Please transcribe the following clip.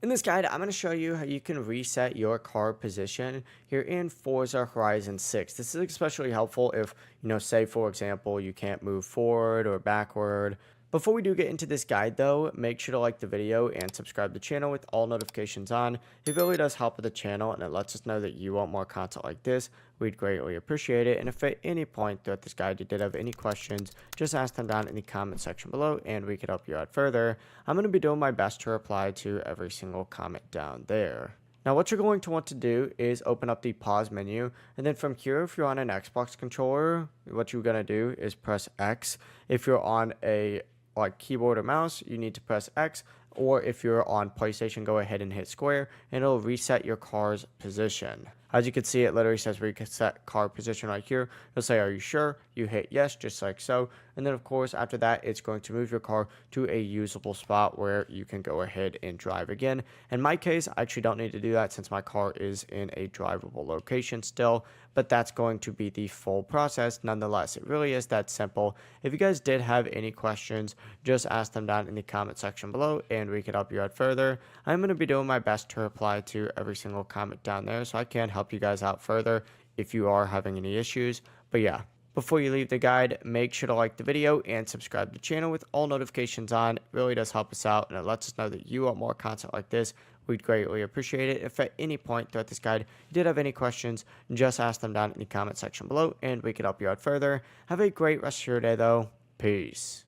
In this guide, I'm going to show you how you can reset your car position here in Forza Horizon 6. This is especially helpful if, say for example, you can't move forward or backward. Before we do get into this guide though, make sure to like the video and subscribe to the channel with all notifications on. It really does help with the channel and it lets us know that you want more content like this. We'd greatly appreciate it. And if at any point throughout this guide you did have any questions, just ask them down in the comment section below and we could help you out further. I'm going to be doing my best to reply to every single comment down there. Now what you're going to want to do is open up the pause menu, and then from here, if you're on an Xbox controller, what you're going to do is press X. If you're on a keyboard or mouse, you need to press X, or if you're on PlayStation, go ahead and hit square and it'll reset your car's position. As you can see, it literally says reset car position right here. It'll say, are you sure? You hit yes, just like so. And then of course, after that, it's going to move your car to a usable spot where you can go ahead and drive again. In my case, I actually don't need to do that since my car is in a drivable location still, but that's going to be the full process. Nonetheless, it really is that simple. If you guys did have any questions, just ask them down in the comment section below and we can help you out further. I'm going to be doing my best to reply to every single comment down there so I can help you guys out further if you are having any issues. But yeah, before you leave the guide, make sure to like the video and subscribe to the channel with all notifications on. It really does help us out and it lets us know that you want more content like this. We'd greatly appreciate it. If at any point throughout this guide you did have any questions, just ask them down in the comment section below and we can help you out further. Have a great rest of your day though. Peace.